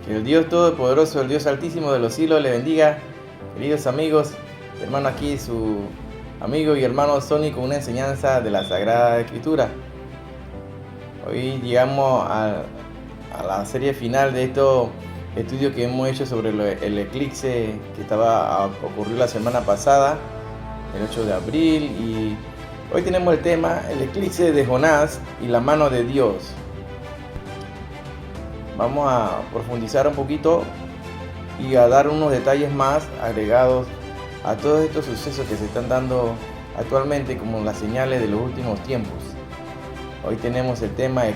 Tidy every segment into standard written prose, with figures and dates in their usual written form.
Que el Dios Todopoderoso, el Dios Altísimo de los cielos le bendiga. Queridos amigos, hermano, aquí su amigo y hermano Sony con una enseñanza de la Sagrada Escritura. Hoy llegamos a la serie final de estos estudios que hemos hecho sobre el eclipse que ocurrió la semana pasada, el 8 de abril, y hoy tenemos el tema, el eclipse de Jonás y la mano de Dios. Vamos a profundizar un poquito y a dar unos detalles más agregados a todos estos sucesos que se están dando actualmente como las señales de los últimos tiempos. Hoy tenemos el tema el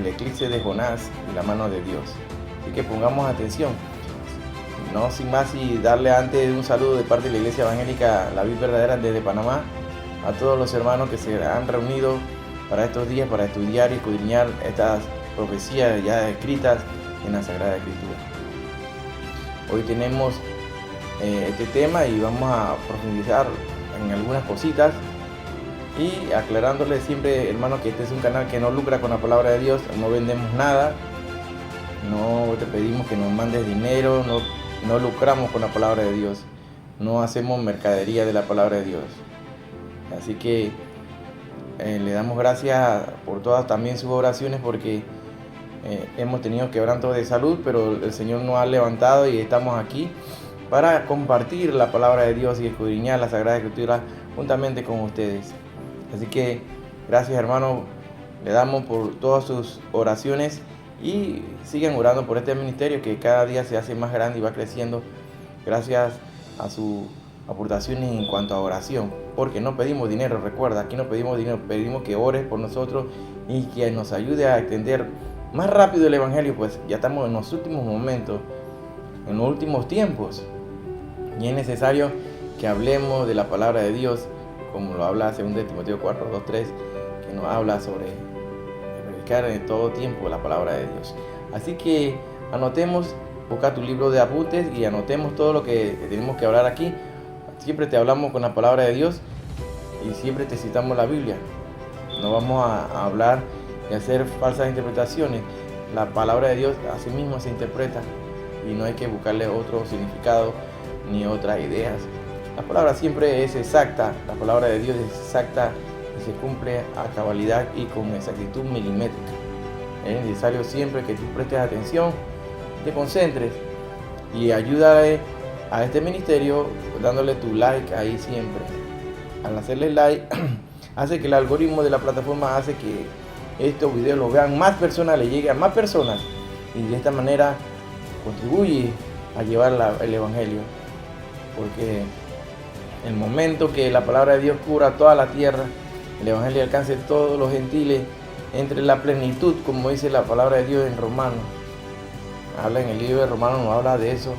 eclipse de Jonás y la mano de Dios. Así que pongamos atención. No sin más y darle antes un saludo de parte de la Iglesia Evangélica La Vid Verdadera desde Panamá a todos los hermanos que se han reunido para estos días para estudiar y escudriñar estas profecías ya escritas en la Sagrada Escritura. Hoy tenemos este tema y vamos a profundizar en algunas cositas y aclarándole siempre, hermano, que este es un canal que no lucra con la palabra de Dios, no vendemos nada, no te pedimos que nos mandes dinero, no lucramos con la palabra de Dios, no hacemos mercadería de la palabra de Dios. Así que le damos gracias por todas también sus oraciones porque hemos tenido quebrantos de salud, pero el Señor nos ha levantado y estamos aquí para compartir la palabra de Dios y escudriñar la Sagrada Escritura juntamente con ustedes. Así que gracias, hermano, le damos por todas sus oraciones y sigan orando por este ministerio que cada día se hace más grande y va creciendo gracias a sus aportaciones en cuanto a oración, porque no pedimos dinero, recuerda, aquí no pedimos dinero, pedimos que ores por nosotros y que nos ayude a extender más rápido el Evangelio, pues ya estamos en los últimos momentos, en los últimos tiempos, y es necesario que hablemos de la palabra de Dios, como lo habla 2 Timoteo 4, 2, 3, que nos habla sobre predicar en todo tiempo la palabra de Dios. Así que anotemos, busca tu libro de apuntes y anotemos todo lo que tenemos que hablar aquí. Siempre te hablamos con la palabra de Dios y siempre te citamos la Biblia. No vamos a hablar y hacer falsas interpretaciones. La palabra de Dios así mismo se interpreta y no hay que buscarle otro significado ni otras ideas. La palabra siempre es exacta, la palabra de Dios es exacta y se cumple a cabalidad y con exactitud milimétrica. Es necesario siempre que tú prestes atención, te concentres y ayúdale a este ministerio dándole tu like ahí siempre. Al hacerle like hace que el algoritmo de la plataforma hace que estos videos los vean más personas, le lleguen a más personas y de esta manera contribuye a llevar el Evangelio, porque el momento que la palabra de Dios cubra toda la tierra, el Evangelio alcance a todos los gentiles, entre la plenitud, como dice la palabra de Dios en Romanos. Habla en el libro de Romanos, nos habla de eso,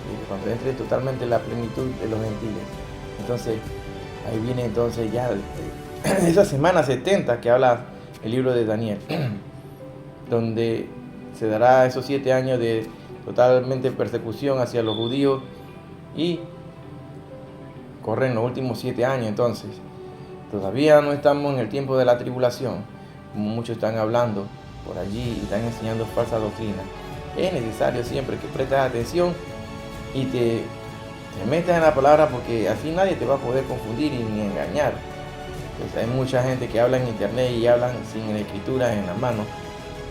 y cuando entre totalmente la plenitud de los gentiles. Entonces, ahí viene entonces ya esa semana 70 que habla el libro de Daniel, donde se dará esos 7 años de totalmente persecución hacia los judíos y corren los últimos 7 años. Entonces todavía no estamos en el tiempo de la tribulación, como muchos están hablando por allí y están enseñando falsa doctrina. Es necesario siempre que prestes atención y te metas en la palabra, porque así nadie te va a poder confundir ni engañar. Pues hay mucha gente que habla en internet y hablan sin la escritura en la mano,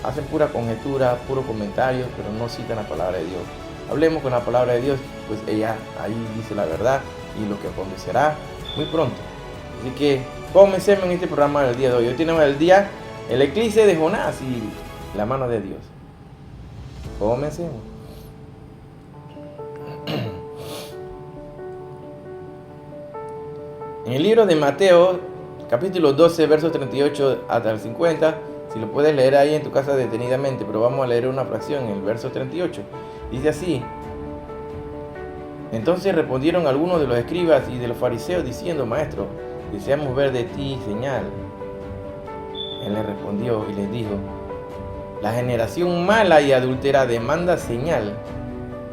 hacen pura conjetura, puro comentario, pero no citan la palabra de Dios. Hablemos con la palabra de Dios, pues ella ahí dice la verdad y lo que acontecerá muy pronto. Así que comencemos en este programa del día de hoy. Hoy tenemos el eclipse de Jonás y la mano de Dios. Comencemos. En el libro de Mateo, capítulo 12, versos 38 hasta el 50, si lo puedes leer ahí en tu casa detenidamente, pero vamos a leer una fracción, el verso 38. Dice así: entonces respondieron algunos de los escribas y de los fariseos diciendo: Maestro, deseamos ver de ti señal. Él les respondió y les dijo: la generación mala y adúltera demanda señal,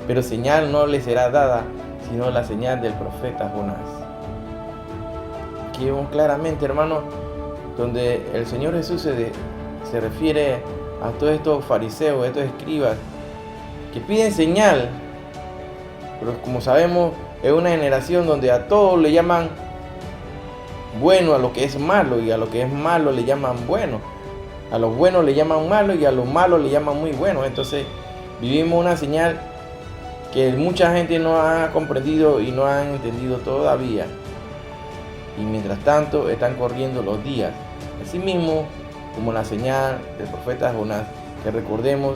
pero señal no le será dada, sino la señal del profeta Jonás. Aquí vemos claramente, hermano, donde el Señor Jesús se refiere a todos estos fariseos, estos escribas, que piden señal. Pero como sabemos, es una generación donde a todos le llaman bueno a lo que es malo, y a lo que es malo le llaman bueno. A los buenos le llaman malo y a los malos le llaman muy bueno. Entonces vivimos una señal que mucha gente no ha comprendido y no ha entendido todavía. Y mientras tanto están corriendo los días. Asimismo, como la señal del profeta Jonás, que recordemos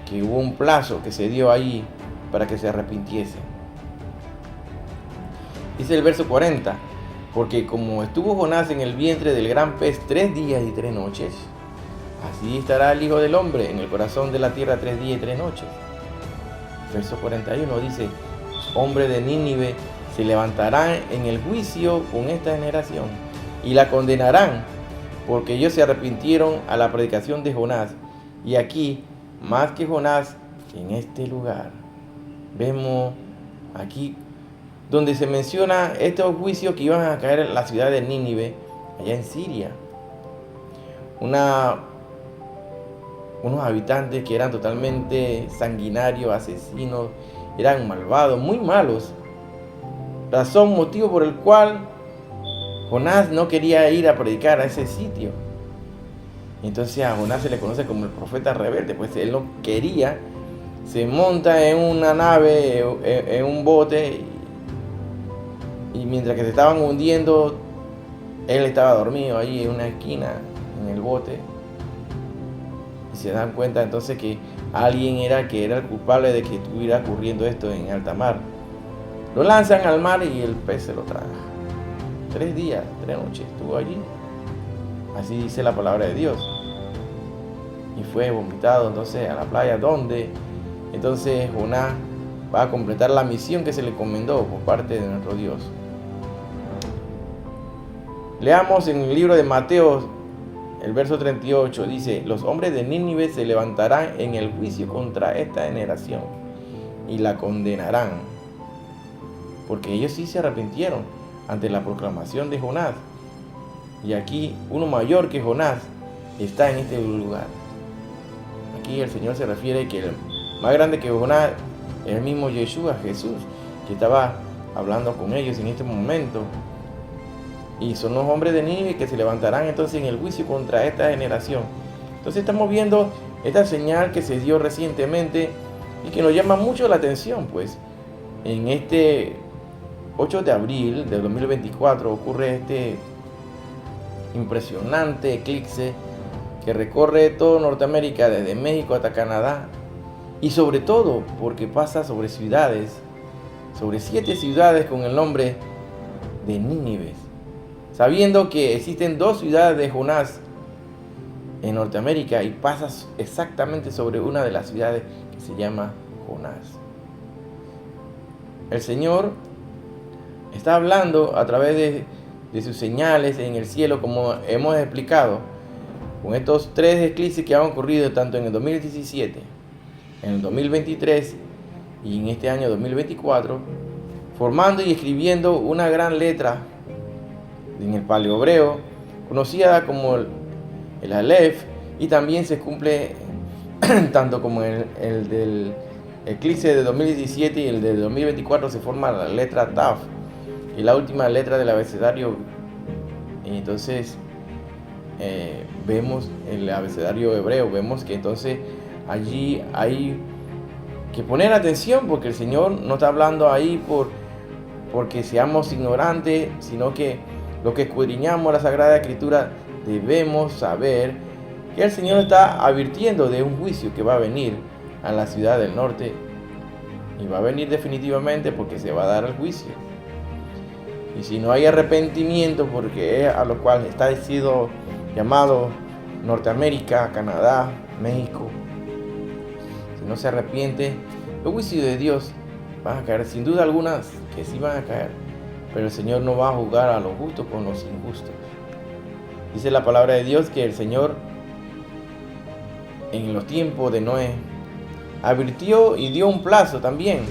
que hubo un plazo que se dio ahí para que se arrepintiese. Dice el verso 40, porque como estuvo Jonás en el vientre del gran pez 3 días y 3 noches, así estará el Hijo del Hombre en el corazón de la tierra 3 días y 3 noches. Verso 41 dice, los hombres de Nínive se levantarán en el juicio con esta generación y la condenarán, porque ellos se arrepintieron a la predicación de Jonás. Y aquí, más que Jonás, en este lugar, vemos aquí donde se menciona estos juicios que iban a caer en la ciudad de Nínive, allá en Siria. Unos habitantes que eran totalmente sanguinarios, asesinos, eran malvados, muy malos. Razón, motivo por el cual Jonás no quería ir a predicar a ese sitio. Entonces a Jonás se le conoce como el profeta rebelde, pues él no quería, se monta en una nave, en un bote, y mientras que se estaban hundiendo, él estaba dormido ahí en una esquina, en el bote. Y se dan cuenta entonces que alguien era el culpable de que estuviera ocurriendo esto en alta mar. Lo lanzan al mar y el pez se lo traga. 3 días, 3 noches estuvo allí. Así dice la palabra de Dios. Y fue vomitado entonces a la playa, donde entonces Jonás va a completar la misión que se le encomendó por parte de nuestro Dios. Leamos en el libro de Mateo, el verso 38, dice, los hombres de Nínive se levantarán en el juicio contra esta generación y la condenarán, porque ellos sí se arrepintieron ante la proclamación de Jonás. Y aquí uno mayor que Jonás está en este lugar. Aquí el Señor se refiere que el más grande que Jonás es el mismo Yeshua, Jesús, que estaba hablando con ellos en este momento. Y son los hombres de Nínive que se levantarán entonces en el juicio contra esta generación. Entonces estamos viendo esta señal que se dio recientemente y que nos llama mucho la atención, pues en este 8 de abril del 2024 ocurre este impresionante eclipse que recorre todo Norteamérica, desde México hasta Canadá, y sobre todo porque pasa sobre ciudades, sobre 7 ciudades con el nombre de Nínive, sabiendo que existen 2 ciudades de Jonás en Norteamérica, y pasa exactamente sobre una de las ciudades que se llama Jonás. El Señor está hablando a través de sus señales en el cielo, como hemos explicado, con estos 3 eclipses que han ocurrido tanto en el 2017, en el 2023 y en este año 2024, formando y escribiendo una gran letra en el paleohebreo, conocida como el Aleph, y también se cumple tanto como el del eclipse de 2017 y el de 2024 se forma la letra Taf, y la última letra del abecedario. Entonces vemos el abecedario hebreo, vemos que entonces allí hay que poner atención, porque el Señor no está hablando ahí porque seamos ignorantes, sino que los que escudriñamos la Sagrada Escritura debemos saber que el Señor está advirtiendo de un juicio que va a venir a la ciudad del norte, y va a venir definitivamente porque se va a dar el juicio. Y si no hay arrepentimiento, porque es a lo cual está sido llamado Norteamérica, Canadá, México, si no se arrepiente, los juicios de Dios van a caer, sin duda alguna que sí van a caer, pero el Señor no va a juzgar a los justos con los injustos. Dice la palabra de Dios que el Señor en los tiempos de Noé advirtió y dio un plazo también,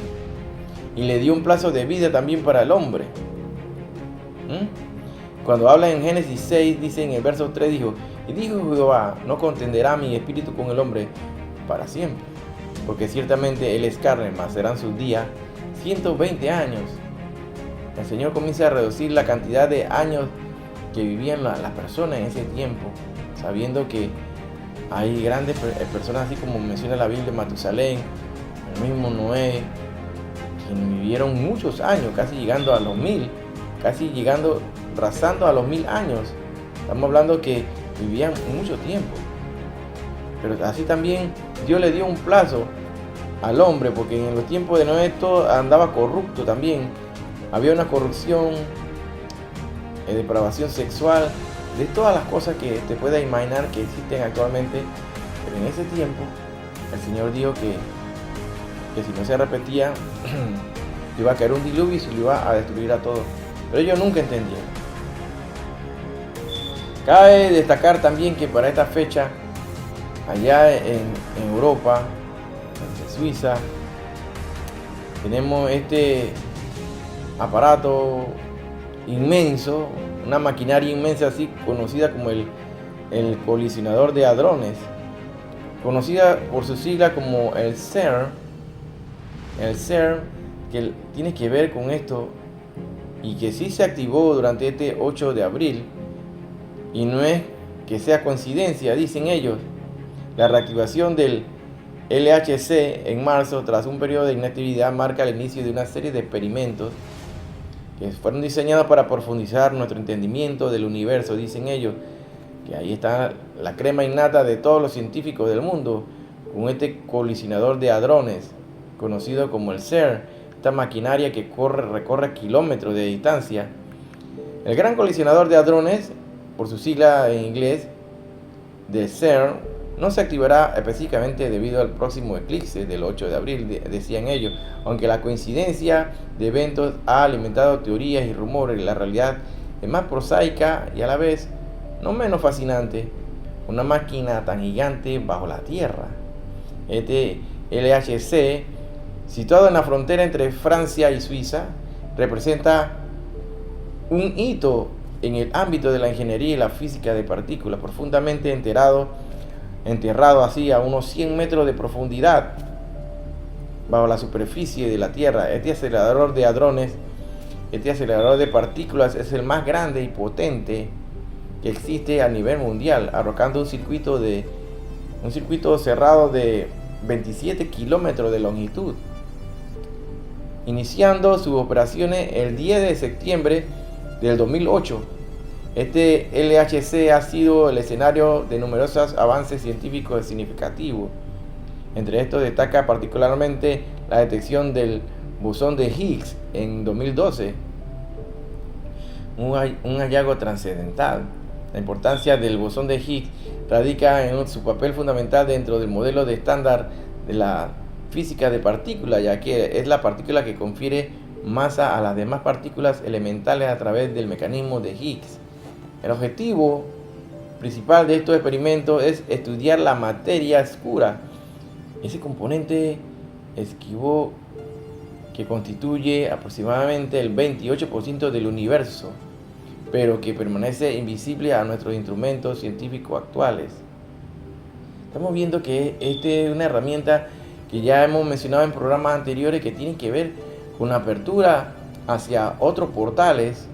y le dio un plazo de vida también para el hombre. Cuando habla en Génesis 6, dice en el verso 3, dijo, y dijo Jehová, no contenderá mi espíritu con el hombre para siempre. porque ciertamente él es carne, mas serán sus días 120 años. El Señor comienza a reducir la cantidad de años que vivían las personas en ese tiempo, sabiendo que hay grandes personas, así como menciona la Biblia, Matusalén, el mismo Noé, quienes vivieron muchos años, casi llegando a los 1000, casi llegando, rasando a los 1000 años. Estamos hablando que vivían mucho tiempo. Pero así también Dios le dio un plazo al hombre, porque en los tiempos de Noé todo andaba corrupto también. Había una corrupción, depravación sexual, de todas las cosas que te puedas imaginar que existen actualmente. Pero en ese tiempo el Señor dijo que si no se repetía iba a caer un diluvio y se lo iba a destruir a todos. Pero ellos nunca entendieron. Cabe destacar también que para esta fecha, allá en Europa, en Suiza, tenemos este aparato inmenso, una maquinaria inmensa así conocida como el colisionador de hadrones, conocida por su sigla como el CERN. El CERN, que tiene que ver con esto y que sí se activó durante este 8 de abril, y no es que sea coincidencia, dicen ellos. La reactivación del LHC en marzo, tras un periodo de inactividad, marca el inicio de una serie de experimentos que fueron diseñados para profundizar nuestro entendimiento del universo, dicen ellos, que ahí está la crema innata de todos los científicos del mundo, con este colisionador de hadrones, conocido como el CERN, esta maquinaria que recorre kilómetros de distancia. El gran colisionador de hadrones, por su sigla en inglés, de CERN, no se activará específicamente debido al próximo eclipse del 8 de abril, decían ellos, aunque la coincidencia de eventos ha alimentado teorías y rumores. La realidad es más prosaica y a la vez no menos fascinante. Una máquina tan gigante bajo la tierra. Este LHC, situado en la frontera entre Francia y Suiza, representa un hito en el ámbito de la ingeniería y la física de partículas, profundamente enterrado así a unos 100 metros de profundidad bajo la superficie de la Tierra. Este acelerador de hadrones, este acelerador de partículas, es el más grande y potente que existe a nivel mundial, arrojando un circuito cerrado de 27 kilómetros de longitud, iniciando sus operaciones el 10 de septiembre del 2008. Este LHC ha sido el escenario de numerosos avances científicos significativos. Entre estos destaca particularmente la detección del bosón de Higgs en 2012, un hallazgo trascendental. La importancia del bosón de Higgs radica en su papel fundamental dentro del modelo de estándar de la física de partículas, ya que es la partícula que confiere masa a las demás partículas elementales a través del mecanismo de Higgs. El objetivo principal de estos experimentos es estudiar la materia oscura, ese componente esquivo que constituye aproximadamente el 28% del universo, pero que permanece invisible a nuestros instrumentos científicos actuales. Estamos viendo que esta es una herramienta que ya hemos mencionado en programas anteriores, que tiene que ver con la apertura hacia otros portales,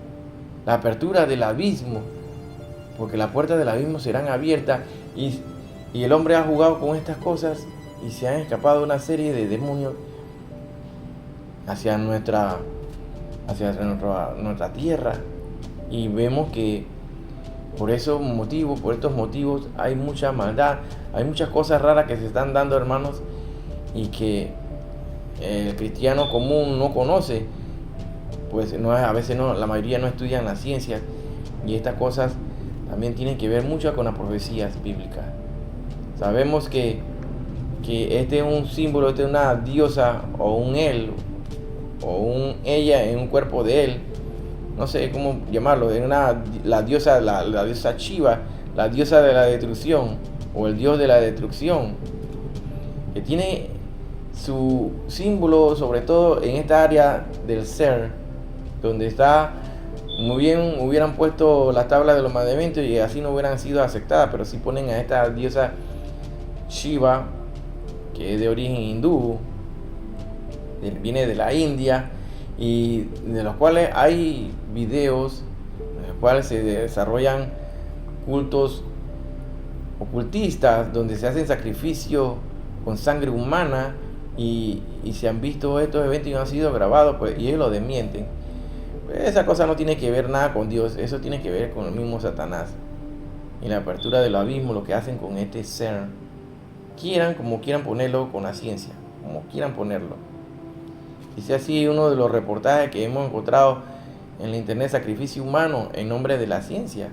la apertura del abismo, porque las puertas del abismo serán abiertas y el hombre ha jugado con estas cosas y se han escapado una serie de demonios hacia nuestra tierra, y vemos que por estos motivos hay mucha maldad, hay muchas cosas raras que se están dando, hermanos, y que el cristiano común no conoce, pues a veces la mayoría no estudian las ciencias, y estas cosas también tienen que ver mucho con las profecías bíblicas. Sabemos que este es un símbolo, este es una diosa o un él o un ella en un cuerpo de él, no sé cómo llamarlo, la diosa Shiva, la diosa de la destrucción o el dios de la destrucción, que tiene su símbolo sobre todo en esta área del ser, donde está. Muy bien hubieran puesto las tablas de los mandamientos y así no hubieran sido aceptadas, pero sí ponen a esta diosa Shiva, que que es de origen hindú, viene de la India, y de los cuales hay videos en los cuales se desarrollan cultos ocultistas donde se hacen sacrificios con sangre humana, y se han visto estos eventos y no han sido grabados, pues, y ellos lo desmienten. Pues esa cosa no tiene que ver nada con Dios, eso tiene que ver con el mismo Satanás y la apertura del abismo, lo que hacen con este ser. Como quieran ponerlo, con la ciencia, como quieran ponerlo. Dice así uno de los reportajes que hemos encontrado en la internet: sacrificio humano en nombre de la ciencia.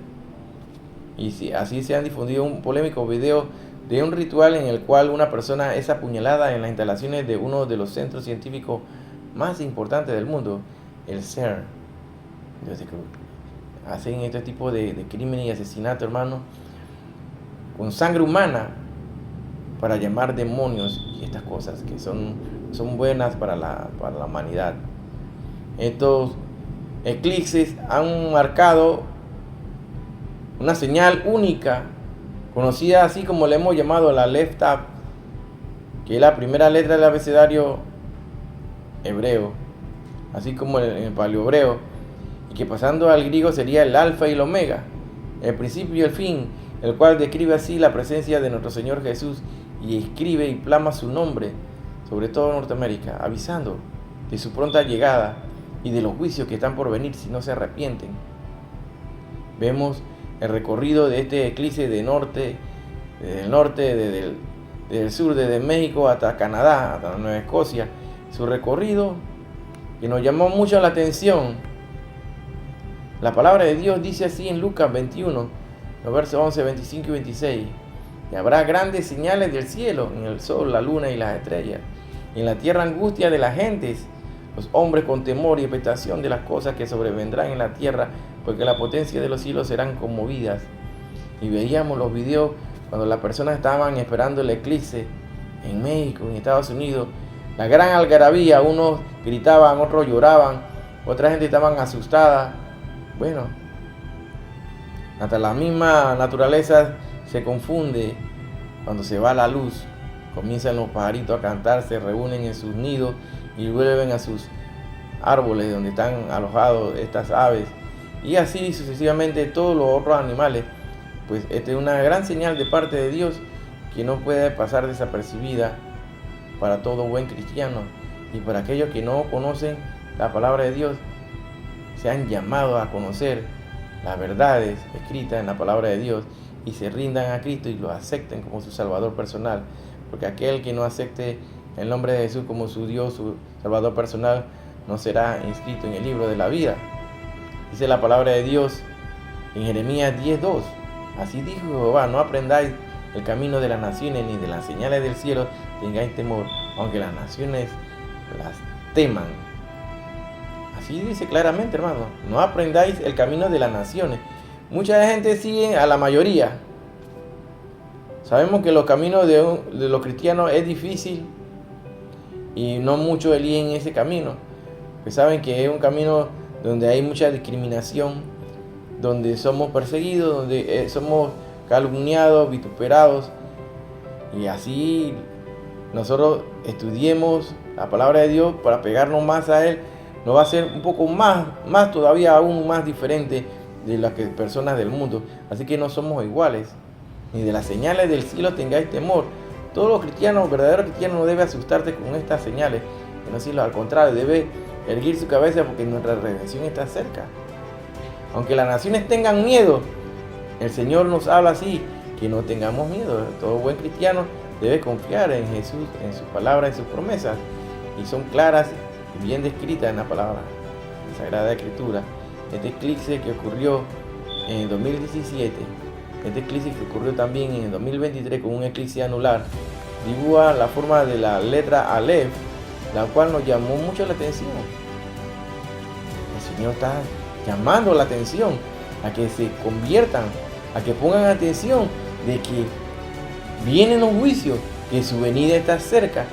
Y así se han difundido un polémico video de un ritual en el cual una persona es apuñalada en las instalaciones de uno de los centros científicos más importantes del mundo, el CERN. Entonces, hacen este tipo de crímenes y asesinatos, hermano, con sangre humana, para llamar demonios y estas cosas que son buenas para la humanidad. Estos eclipses han marcado una señal única, conocida así como le hemos llamado la Aleph Tav, que es la primera letra del abecedario hebreo, así como en el paleohebreo, y que pasando al griego sería el alfa y el omega, el principio y el fin, el cual describe así la presencia de nuestro Señor Jesús y escribe y plasma su nombre sobre todo Norteamérica, avisando de su pronta llegada y de los juicios que están por venir si no se arrepienten. Vemos el recorrido de este eclipse desde el norte, desde el sur, desde México hasta Canadá, hasta Nueva Escocia. Su recorrido que nos llamó mucho la atención. La palabra de Dios dice así en Lucas 21, los versos 11, 25 y 26. Y habrá grandes señales del cielo, en el sol, la luna y las estrellas. Y en la tierra angustia de las gentes, los hombres con temor y expectación de las cosas que sobrevendrán en la tierra, porque la potencia de los cielos serán conmovidas. Y veíamos los videos cuando las personas estaban esperando el eclipse en México, en Estados Unidos. La gran algarabía, unos gritaban, otros lloraban, otra gente estaban asustada. Bueno, hasta la misma naturaleza se confunde cuando se va la luz. Comienzan los pajaritos a cantar, se reúnen en sus nidos y vuelven a sus árboles donde están alojados estas aves. Y así sucesivamente todos los otros animales. Pues esta es una gran señal de parte de Dios que no puede pasar desapercibida para todo buen cristiano. Y para aquellos que no conocen la palabra de Dios, se han llamado a conocer las verdades escritas en la palabra de Dios y se rindan a Cristo y lo acepten como su Salvador personal. Porque aquel que no acepte el nombre de Jesús como su Dios, su Salvador personal, no será inscrito en el libro de la vida. Dice la palabra de Dios en Jeremías 10:2. Así dijo Jehová: no aprendáis el camino de las naciones, ni de las señales del cielo tengáis temor, aunque las naciones las teman. Así dice claramente, hermano: no aprendáis el camino de las naciones. Mucha gente sigue a la mayoría. Sabemos que los caminos de los cristianos es difícil y no muchos eligen ese camino. Pues saben que es un camino donde hay mucha discriminación, donde somos perseguidos, donde somos calumniados, vituperados. Y así nosotros estudiemos la palabra de Dios para pegarnos más a Él. Nos va a ser un poco más todavía aún más diferente de las personas del mundo. Así que no somos iguales. Ni de las señales del cielo tengáis temor. Todos los cristianos, verdaderos cristianos, no debe asustarse con estas señales, sino al contrario, debe erguir su cabeza porque nuestra redención está cerca. Aunque las naciones tengan miedo, el Señor nos habla así, que no tengamos miedo. Todo buen cristiano debe confiar en Jesús, en sus palabras, en sus promesas, y son claras y bien descritas en la palabra, en la Sagrada Escritura. Este eclipse que ocurrió en el 2017, este eclipse que ocurrió también en el 2023 con un eclipse anular, dibuja la forma de la letra Aleph, la cual nos llamó mucho la atención. El Señor está llamando la atención a que se conviertan, a que pongan atención de que vienen los juicios, que su venida está cerca.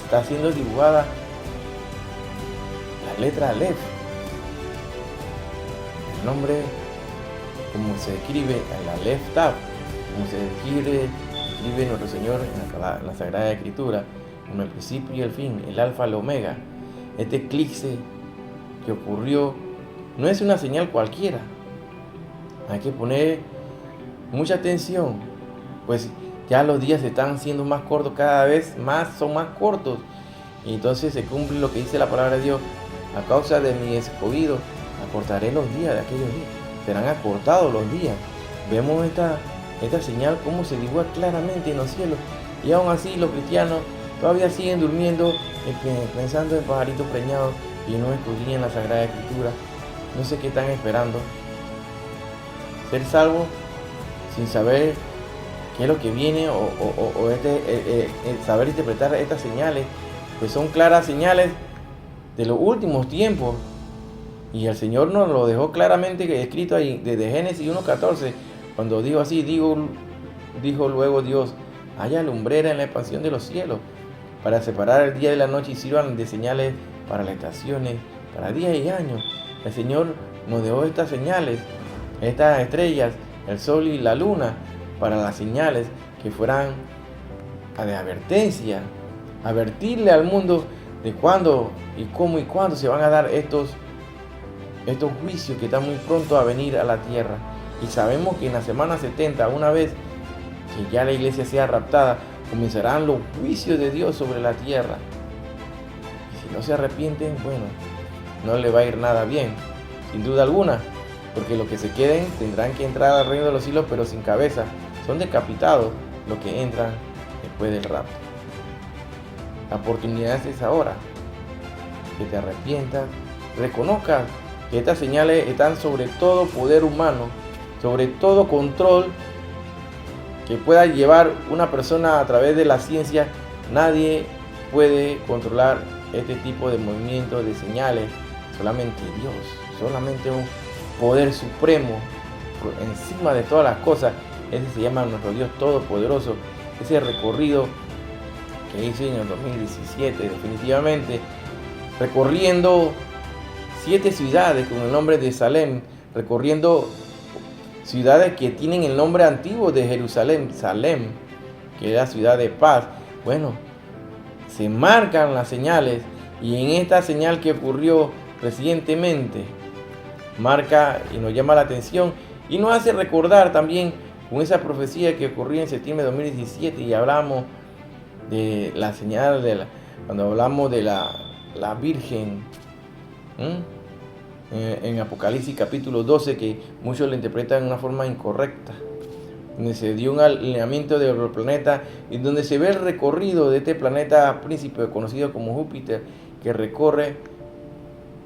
Está siendo dibujada la letra Aleph, el nombre como se escribe en la Aleph Tav, como se escribe describe nuestro Señor en la Sagrada Escritura, como el principio y el fin, el alfa y el omega. Este eclipse que ocurrió no es una señal cualquiera. Hay que poner mucha atención, pues ya los días están siendo más cortos, cada vez más son más cortos. Y entonces se cumple lo que dice la palabra de Dios: a causa de mi escogido, acortaré los días de aquellos días. Serán acortados los días. Vemos esta señal cómo se divulga claramente en los cielos. Y aún así los cristianos todavía siguen durmiendo, pensando en pajaritos preñados, y no escudriñan la Sagrada Escritura. No sé qué están esperando. Ser salvo sin saber qué es lo que viene, o saber interpretar estas señales, pues son claras señales de los últimos tiempos. Y el Señor nos lo dejó claramente escrito ahí desde Génesis 1:14, cuando dijo así: dijo luego Dios: haya lumbrera en la expansión de los cielos, para separar el día de la noche, y sirvan de señales para las estaciones, para días y años. El Señor nos dejó estas señales, estas estrellas, el sol y la luna, para las señales que fueran de advertencia, advertirle al mundo de cuándo y cómo y cuándo se van a dar estos juicios que están muy pronto a venir a la tierra. Y sabemos que en la semana 70, una vez que ya la iglesia sea raptada, comenzarán los juicios de Dios sobre la tierra. Y si no se arrepienten, bueno, no le va a ir nada bien, sin duda alguna, porque los que se queden tendrán que entrar al reino de los cielos, pero sin cabeza. Son decapitados los que entran después del rapto. La oportunidad es ahora, que te arrepientas, reconozcas que estas señales están sobre todo poder humano, sobre todo control que pueda llevar una persona a través de la ciencia. Nadie puede controlar este tipo de movimientos, de señales, solamente Dios, solamente un poder supremo por encima de todas las cosas. Ese se llama nuestro Dios Todopoderoso. Ese recorrido que hice en el 2017, definitivamente, recorriendo 7 ciudades con el nombre de Salem, recorriendo ciudades que tienen el nombre antiguo de Jerusalén, Salem, que es la ciudad de paz. Bueno, se marcan las señales, y en esta señal que ocurrió recientemente, marca y nos llama la atención y nos hace recordar también con esa profecía que ocurrió en septiembre de 2017, y hablamos de la señal cuando hablamos de la Virgen, en Apocalipsis capítulo 12, que muchos lo interpretan de una forma incorrecta, donde se dio un alineamiento de los planetas y donde se ve el recorrido de este planeta príncipe conocido como Júpiter, que recorre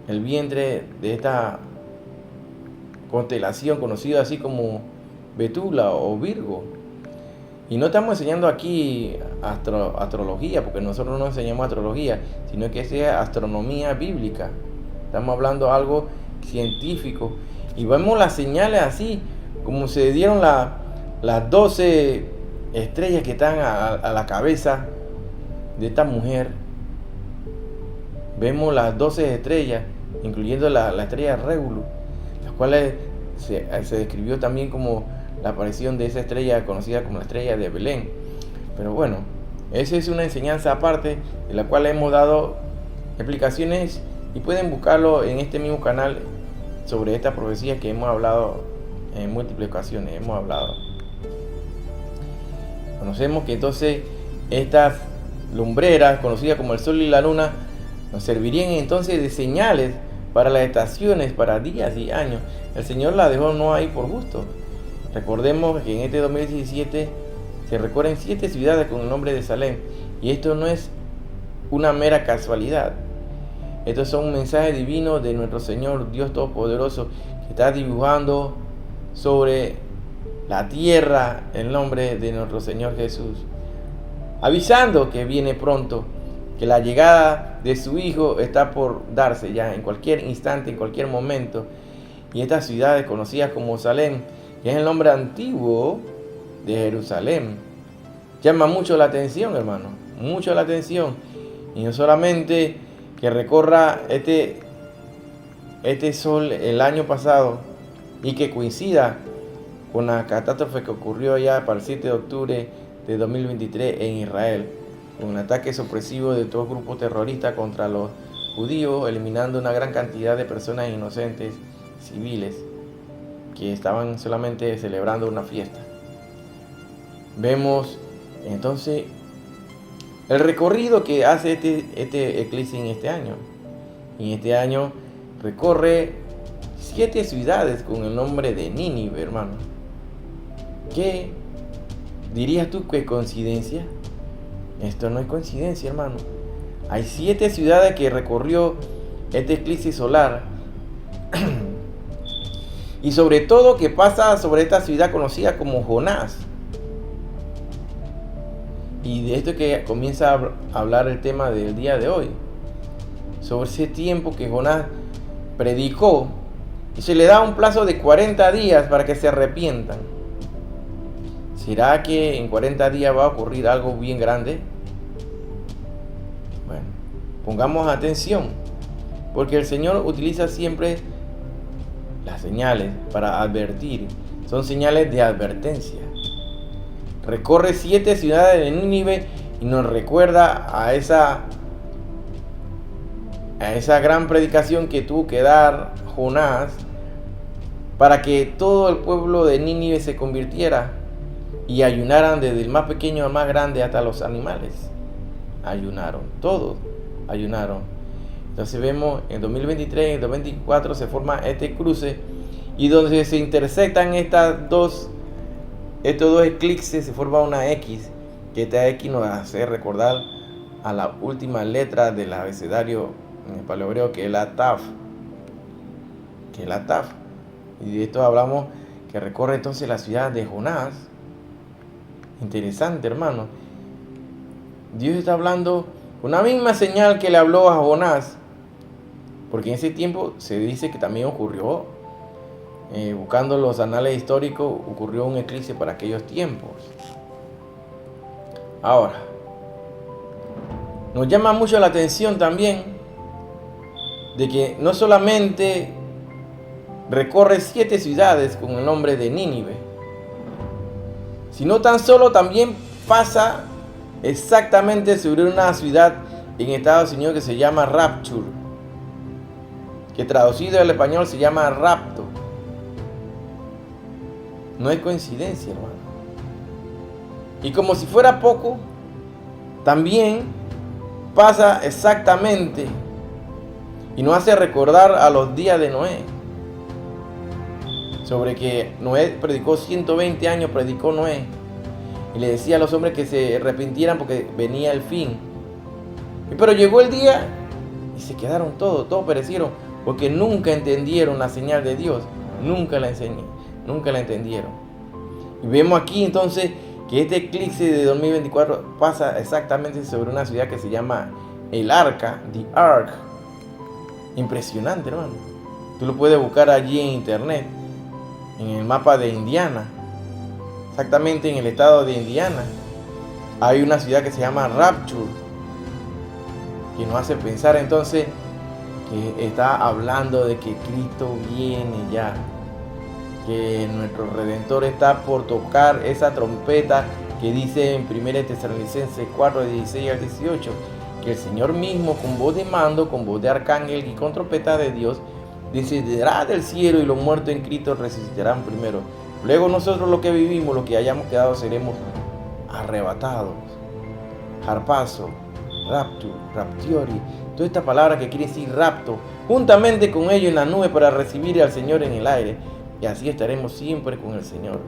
el vientre de esta constelación conocida así como Betula o Virgo. Y no estamos enseñando aquí astrología, porque nosotros no enseñamos astrología, sino que es astronomía bíblica. Estamos hablando de algo científico, y vemos las señales así como se dieron las 12 estrellas que están a la cabeza de esta mujer. Vemos las 12 estrellas, incluyendo la estrella Regulus, las cuales se describió también como la aparición de esa estrella conocida como la estrella de Belén. Pero bueno, esa es una enseñanza aparte, de la cual hemos dado explicaciones, y pueden buscarlo en este mismo canal sobre esta profecía que hemos hablado en múltiples ocasiones. Conocemos que entonces estas lumbreras, conocidas como el sol y la luna, nos servirían entonces de señales para las estaciones, para días y años. El Señor la dejó no ahí por gusto. Recordemos que en este 2017 se recorren 7 ciudades con el nombre de Salem, y esto no es una mera casualidad. Estos son un mensaje divino de nuestro Señor Dios Todopoderoso, que está dibujando sobre la tierra el nombre de nuestro Señor Jesús, avisando que viene pronto, que la llegada de su Hijo está por darse ya en cualquier instante, en cualquier momento. Y estas ciudades conocidas como Salem, que es el nombre antiguo de Jerusalén, llama mucho la atención, hermano, mucho la atención. Y no solamente que recorra este sol el año pasado y que coincida con la catástrofe que ocurrió allá para el 7 de octubre de 2023 en Israel, con un ataque sorpresivo de todo grupo terrorista contra los judíos, eliminando una gran cantidad de personas inocentes civiles que estaban solamente celebrando una fiesta. Vemos entonces el recorrido que hace este eclipse en este año. En este año recorre 7 ciudades con el nombre de Nínive, hermano. ¿Qué dirías tú que coincidencia? Esto no es coincidencia, hermano. Hay 7 ciudades que recorrió este eclipse solar. Y sobre todo que pasa sobre esta ciudad conocida como Jonás. Y de esto que comienza a hablar el tema del día de hoy. Sobre ese tiempo que Jonás predicó. Y se le da un plazo de 40 días para que se arrepientan. ¿Será que en 40 días va a ocurrir algo bien grande? Bueno, pongamos atención. Porque el Señor utiliza siempre las señales para advertir. Son señales de advertencia. Recorre 7 ciudades de Nínive y nos recuerda a esa gran predicación que tuvo que dar Jonás para que todo el pueblo de Nínive se convirtiera y ayunaran desde el más pequeño al más grande hasta los animales. Ayunaron, todos ayunaron. Entonces vemos en 2023 y en 2024 se forma este cruce y donde se intersectan estos dos eclipses se forma una X, que esta X nos hace recordar a la última letra del abecedario en el paleohebreo, que es la Taf. Y de esto hablamos, que recorre entonces la ciudad de Jonás. Interesante, hermano. Dios está hablando con la misma señal que le habló a Jonás, porque en ese tiempo se dice que también ocurrió, buscando los anales históricos, ocurrió un eclipse para aquellos tiempos. Ahora, nos llama mucho la atención también de que no solamente recorre 7 ciudades con el nombre de Nínive, sino tan solo también pasa exactamente sobre una ciudad en Estados Unidos que se llama Rapture, que traducido al español se llama rapto. No es coincidencia, hermano. Y como si fuera poco, también pasa exactamente y nos hace recordar a los días de Noé. Sobre que Noé predicó 120 años, predicó Noé. Y le decía a los hombres que se arrepintieran porque venía el fin. Pero llegó el día y se quedaron todos perecieron, porque nunca entendieron la señal de Dios. Nunca la entendieron. Y vemos aquí entonces que este eclipse de 2024 pasa exactamente sobre una ciudad que se llama el Arca, The Ark. Impresionante, hermano. Tú lo puedes buscar allí en internet, en el mapa de Indiana. Exactamente en el estado de Indiana hay una ciudad que se llama Rapture, que nos hace pensar entonces que está hablando de que Cristo viene ya, que nuestro Redentor está por tocar esa trompeta que dice en 1 Tesalonicenses 4, 16 al 18, que el Señor mismo con voz de mando, con voz de arcángel y con trompeta de Dios descenderá del cielo, y los muertos en Cristo resucitarán primero. Luego nosotros, los que vivimos, los que hayamos quedado, seremos arrebatados. Harpazo, rapture, raptiori, toda esta palabra que quiere decir rapto, juntamente con ellos en la nube para recibir al Señor en el aire, y así estaremos siempre con el Señor.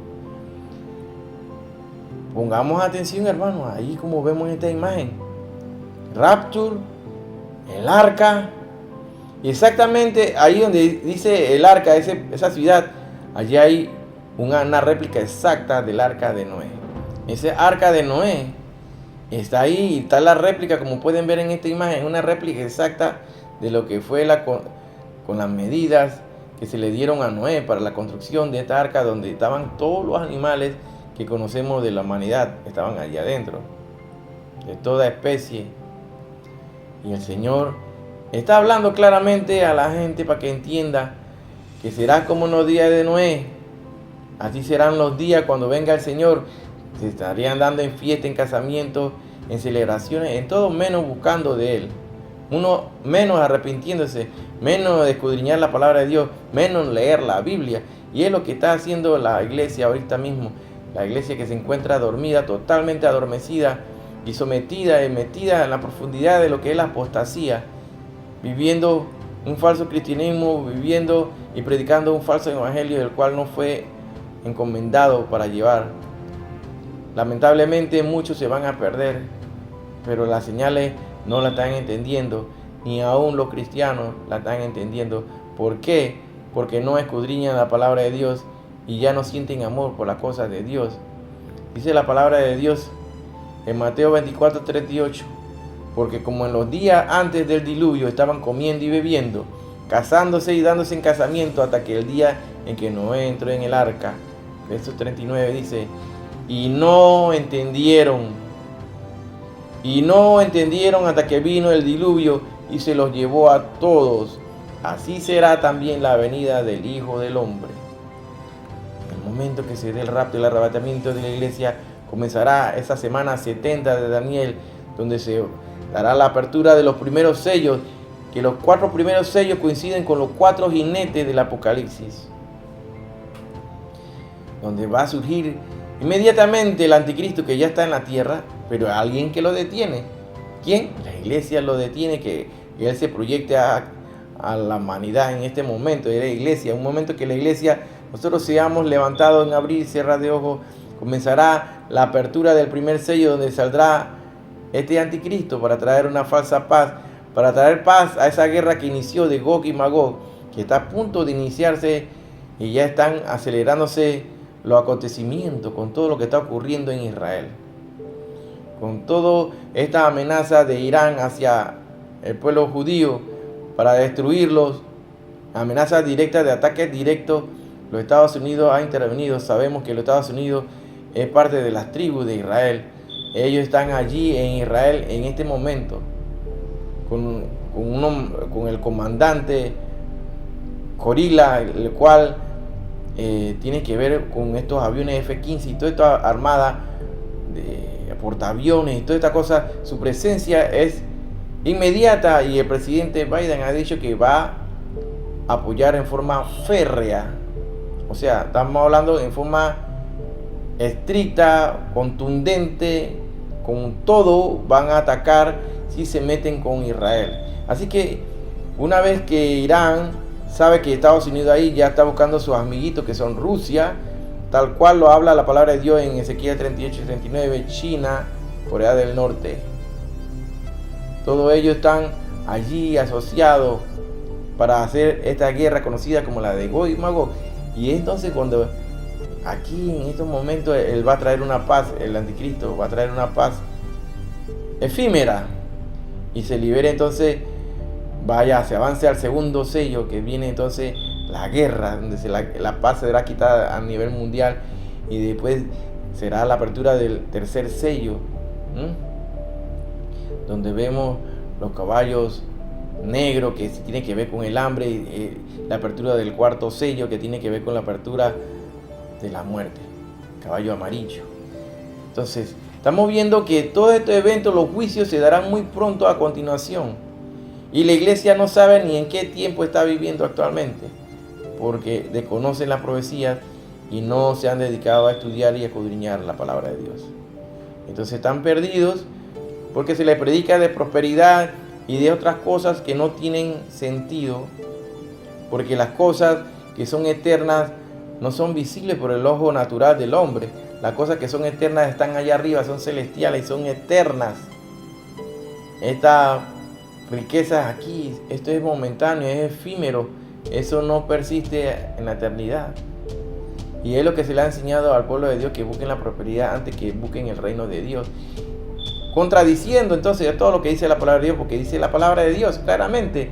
Pongamos atención, hermanos, ahí como vemos en esta imagen. Rapture, el arca, y exactamente ahí donde dice el arca, esa ciudad, allí hay una réplica exacta del arca de Noé. Ese arca de Noé está ahí, y está la réplica, como pueden ver en esta imagen, una réplica exacta de lo que fue con las medidas que se le dieron a Noé para la construcción de esta arca, donde estaban todos los animales que conocemos de la humanidad, estaban allí adentro, de toda especie. Y el Señor está hablando claramente a la gente para que entienda que será como en los días de Noé. Así serán los días cuando venga el Señor. Se estarían dando en fiesta, en casamientos, en celebraciones, en todo menos buscando de Él. Uno menos arrepintiéndose, menos de escudriñar la palabra de Dios, menos leer la Biblia. Y es lo que está haciendo la iglesia ahorita mismo. La iglesia que se encuentra dormida, totalmente adormecida y sometida y metida en la profundidad de lo que es la apostasía, viviendo un falso cristianismo, viviendo y predicando un falso evangelio del cual no fue encomendado para llevar. Lamentablemente muchos se van a perder, pero las señales no la están entendiendo, ni aún los cristianos la están entendiendo. ¿Por qué? Porque no escudriñan la palabra de Dios y ya no sienten amor por las cosas de Dios. Dice la palabra de Dios en Mateo 24:38, porque como en los días antes del diluvio estaban comiendo y bebiendo, casándose y dándose en casamiento hasta que el día en que Noé entró en el arca. Verso 39 dice, y no entendieron hasta que vino el diluvio y se los llevó a todos. Así será también la venida del Hijo del Hombre. El momento que se dé el rapto y el arrebatamiento de la iglesia, comenzará esa semana 70 de Daniel, donde se dará la apertura de los primeros sellos, que los 4 primeros sellos coinciden con los 4 jinetes del Apocalipsis, donde va a surgir inmediatamente el anticristo que ya está en la tierra, pero alguien que lo detiene. ¿Quién? La iglesia lo detiene, que él se proyecte a la humanidad en este momento de la iglesia, un momento que la iglesia, nosotros seamos levantados en abrir y cerrar de ojos. Comenzará la apertura del primer sello, donde saldrá este anticristo para traer una falsa paz, para traer paz a esa guerra que inició de Gog y Magog, que está a punto de iniciarse y ya están acelerándose los acontecimientos con todo lo que está ocurriendo en Israel, con toda esta amenaza de Irán hacia el pueblo judío para destruirlos, amenazas directas de ataques directos. Los Estados Unidos ha intervenido. Sabemos que los Estados Unidos es parte de las tribus de Israel. Ellos están allí en Israel en este momento con el comandante Corila, el cual tiene que ver con estos aviones F-15 y toda esta armada de portaaviones y toda esta cosa. Su presencia es inmediata y el presidente Biden ha dicho que va a apoyar en forma férrea. O sea, estamos hablando en forma estricta, contundente, con todo van a atacar si se meten con Israel. Así que una vez que Irán sabe que Estados Unidos ahí ya está buscando a sus amiguitos que son Rusia, tal cual lo habla la palabra de Dios en Ezequiel 38 y 39, China, Corea del Norte. Todos ellos están allí asociados para hacer esta guerra conocida como la de Gog y Magog. Y entonces cuando aquí en estos momentos él va a traer una paz, el anticristo va a traer una paz efímera y se libere, entonces se avance al segundo sello, que viene entonces la guerra, donde la paz será quitada a nivel mundial, y después será la apertura del tercer sello, donde vemos los caballos negros, que tiene que ver con el hambre, y la apertura del cuarto sello, que tiene que ver con la apertura de la muerte, caballo amarillo. Entonces estamos viendo que todos estos eventos, los juicios, se darán muy pronto a continuación, y la iglesia no sabe ni en qué tiempo está viviendo actualmente, porque desconocen las profecías y no se han dedicado a estudiar y a escudriñar la palabra de Dios. Entonces están perdidos porque se les predica de prosperidad y de otras cosas que no tienen sentido, porque las cosas que son eternas no son visibles por el ojo natural del hombre. Las cosas que son eternas están allá arriba, son celestiales y son eternas. Esta riqueza aquí, esto es momentáneo, es efímero, eso no persiste en la eternidad. Y es lo que se le ha enseñado al pueblo de Dios, que busquen la prosperidad antes que busquen el reino de Dios. Contradiciendo entonces todo lo que dice la palabra de Dios, porque dice la palabra de Dios claramente: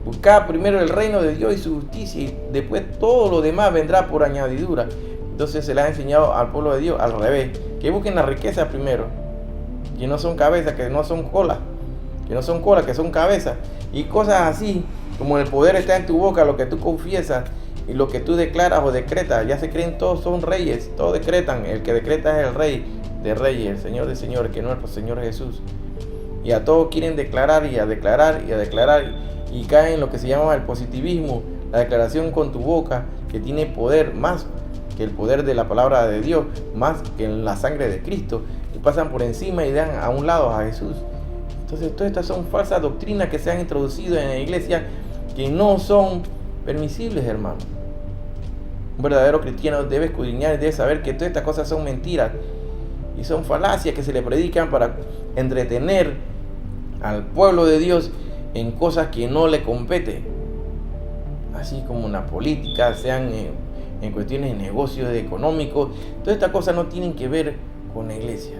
buscad primero el reino de Dios y su justicia, y después todo lo demás vendrá por añadidura. Entonces se le ha enseñado al pueblo de Dios al revés, que busquen la riqueza primero, que no son cabezas, que no son colas, que son cabezas, y cosas así como el poder está en tu boca, lo que tú confiesas, y lo que tú declaras o decretas, ya se creen todos son reyes, todos decretan, el que decreta es el rey de reyes, el señor de señores, que es nuestro Señor Jesús. Y a todos quieren declarar y a declarar y a declarar, y caen en lo que se llama el positivismo, la declaración con tu boca, que tiene poder más que el poder de la palabra de Dios, más que la sangre de Cristo, y pasan por encima y dan a un lado a Jesús. Entonces todas estas son falsas doctrinas que se han introducido en la iglesia, que no son permisibles, hermano. Un verdadero cristiano debe escudriñar y debe saber que todas estas cosas son mentiras y son falacias que se le predican para entretener al pueblo de Dios en cosas que no le competen, así como en la política, sean en cuestiones de negocios económicos. Todas estas cosas no tienen que ver con la iglesia.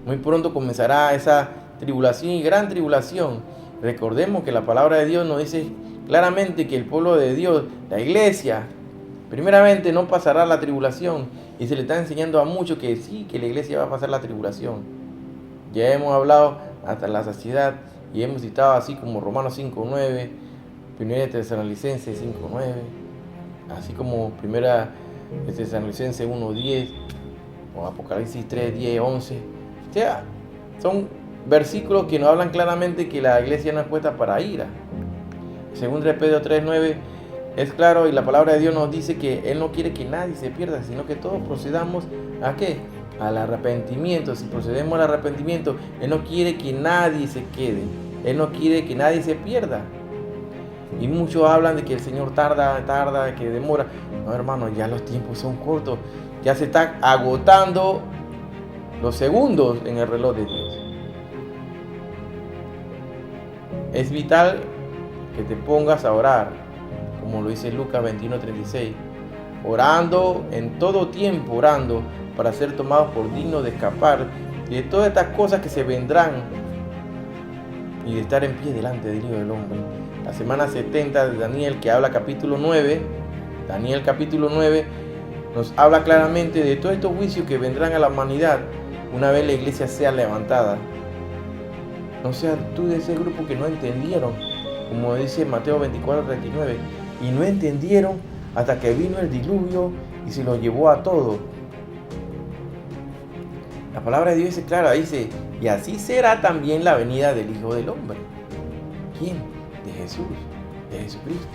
Muy pronto comenzará esa tribulación y gran tribulación. Recordemos que la palabra de Dios nos dice claramente que el pueblo de Dios, la iglesia, primeramente no pasará la tribulación, y se le está enseñando a muchos que sí, que la iglesia va a pasar la tribulación. Ya hemos hablado hasta la saciedad y hemos citado así como Romanos 5:9, 1 Tesalonicenses 5:9, así como 1 Tesalonicenses 1:10 o Apocalipsis 3:10, 11. O sea, son versículos que nos hablan claramente que la iglesia no es puesta para ira. Según Pedro 3:9 es claro, y la palabra de Dios nos dice que Él no quiere que nadie se pierda, sino que todos procedamos ¿a qué? Al arrepentimiento. Si procedemos al arrepentimiento, Él no quiere que nadie se quede, Él no quiere que nadie se pierda. Y muchos hablan de que el Señor tarda, que demora. No, hermano, ya los tiempos son cortos, ya se están agotando los segundos en el reloj de Dios. Es vital que te pongas a orar, como lo dice Lucas 21:36, orando en todo tiempo, orando para ser tomados por dignos de escapar de todas estas cosas que se vendrán y de estar en pie delante del Hijo del Hombre. La semana 70 de Daniel, que habla capítulo 9, Daniel capítulo 9, nos habla claramente de todos estos juicios que vendrán a la humanidad una vez la iglesia sea levantada. No seas tú de ese grupo que no entendieron, como dice Mateo 24:39, y no entendieron hasta que vino el diluvio y se lo llevó a todo. La palabra de Dios dice clara, dice, y así será también la venida del Hijo del Hombre. ¿Quién? De Jesús, de Jesucristo.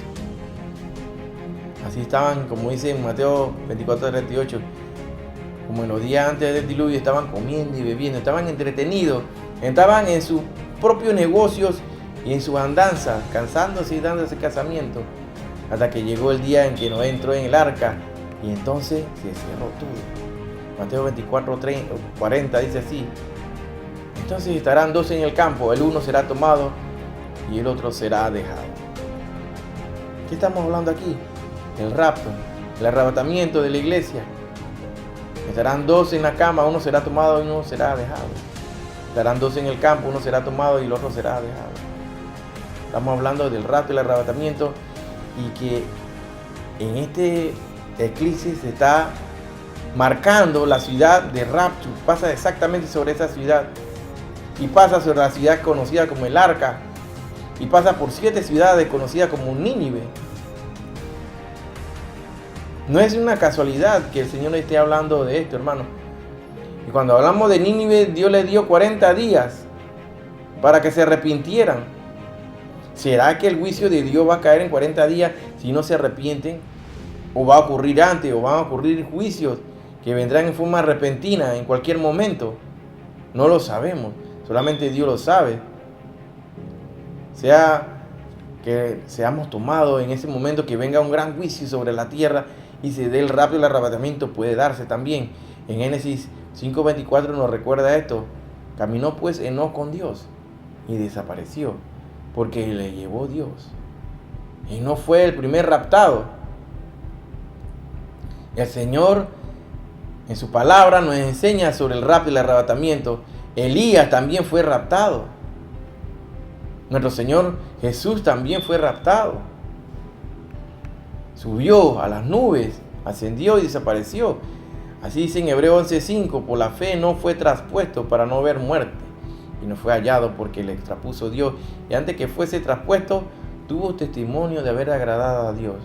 Así estaban, como dice en Mateo 24:38, como en los días antes del diluvio, estaban comiendo y bebiendo, estaban entretenidos, estaban en sus propios negocios y en sus andanzas, cansándose y dándose casamiento, hasta que llegó el día en que Noé entró en el arca y entonces se cerró todo. Mateo 24:40 dice así, entonces estarán dos en el campo, el uno será tomado y el otro será dejado. ¿Qué estamos hablando aquí? El rapto, el arrebatamiento de la iglesia. Estarán dos en la cama, uno será tomado y uno será dejado. Estarán dos en el campo, uno será tomado y el otro será dejado. Estamos hablando del rapto y el arrebatamiento, y que en este eclipse se está marcando la ciudad de Rapture. Pasa exactamente sobre esa ciudad, y pasa sobre la ciudad conocida como el Arca, y pasa por 7 ciudades conocidas como Nínive. No es una casualidad que el Señor esté hablando de esto, hermano. Y cuando hablamos de Nínive, Dios le dio 40 días para que se arrepintieran. ¿Será que el juicio de Dios va a caer en 40 días si no se arrepienten? ¿O va a ocurrir antes? ¿O van a ocurrir juicios que vendrán en forma repentina en cualquier momento? No lo sabemos. Solamente Dios lo sabe. Sea que seamos tomados en ese momento, que venga un gran juicio sobre la tierra y se dé el rapto y el arrebatamiento, puede darse también. En Génesis 5:24 nos recuerda esto. Caminó pues Enoc con Dios y desapareció, porque le llevó Dios. Y no fue el primer raptado. El Señor en su palabra nos enseña sobre el rapto y el arrebatamiento. Elías también fue raptado. Nuestro Señor Jesús también fue raptado. Subió a las nubes, ascendió y desapareció. Así dice en Hebreos 11:5, por la fe no fue traspuesto para no ver muerte, y no fue hallado porque le extrapuso Dios. Y antes que fuese traspuesto, tuvo testimonio de haber agradado a Dios.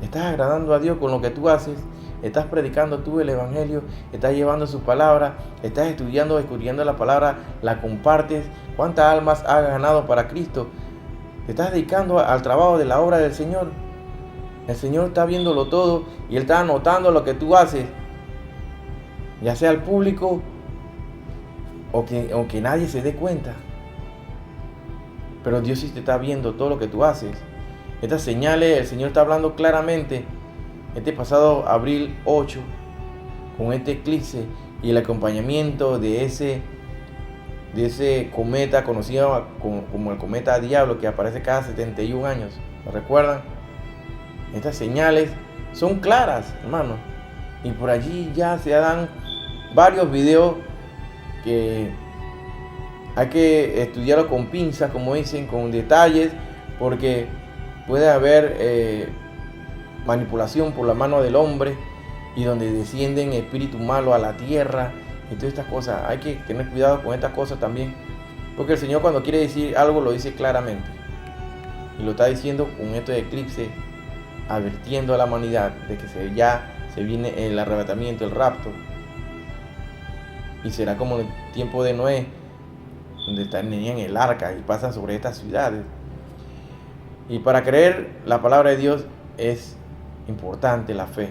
¿Estás agradando a Dios con lo que tú haces? ¿Estás predicando tú el Evangelio? ¿Estás llevando su palabra? ¿Estás estudiando la palabra? ¿La compartes? ¿Cuántas almas has ganado para Cristo? ¿Te estás dedicando al trabajo de la obra del Señor? El Señor está viéndolo todo y Él está anotando lo que tú haces, ya sea al público o que nadie se dé cuenta. Pero Dios sí te está viendo todo lo que tú haces. Estas señales, el Señor está hablando claramente. Este pasado abril 8, con este eclipse y el acompañamiento de ese cometa conocido como el cometa Diablo, que aparece cada 71 años. ¿Lo recuerdan? Estas señales son claras, hermano. Y por allí ya se dan varios videos que hay que estudiarlo con pinzas, como dicen, con detalles, porque puede haber manipulación por la mano del hombre y donde descienden espíritus malos a la tierra y todas estas cosas. Hay que tener cuidado con estas cosas también, porque el Señor cuando quiere decir algo lo dice claramente y lo está diciendo con este eclipse, advirtiendo a la humanidad de que ya se viene el arrebatamiento, el rapto, y será como en el tiempo de Noé, donde están en el arca y pasan sobre estas ciudades. Y para creer la palabra de Dios es importante la fe,